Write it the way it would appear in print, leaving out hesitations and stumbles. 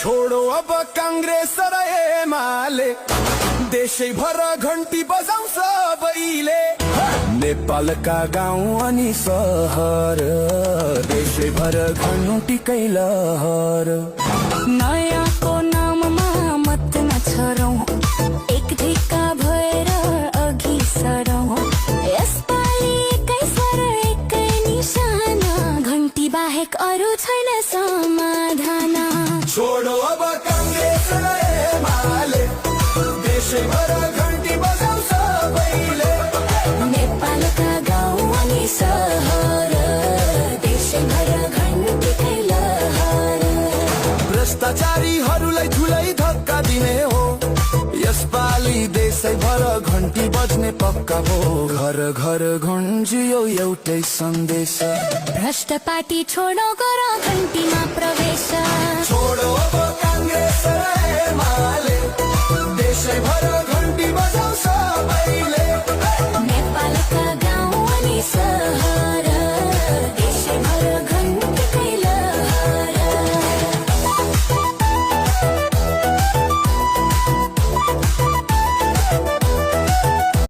छोडो अब कांग्रेस र एमाले, देशैभर घन्टी बजाउँछ सबैले। नेपालका गाउँ अनि सहर, देशैभर घन्टीकै लहर। नयाँको नाममा मत नछरौँ, एक ढिक्का भएर अघि सरौँ। यसपालि एकै स्वर एकै निशाना, घन्टी बाहेक अरू छैन समाधान। छोडो अब कांग्रेस र एमाले, देशैभर घन्टी बजाउँछ सबैले। नेपालका गाउँ अनि सहर, देशैभर घन्टीकै लहर। भ्रष्टाचारीहरूलाई ठुलै धक्का दिने हो, यसपालि देशैभर घन्टी बज्ने पक्का हो। घर घर गुन्जियो एउटै सन्देश, भ्रष्ट पार्टी छोडो गर घन्टीमा प्रवेश। छोडो अब कांग्रेस र एमाले, देशैभर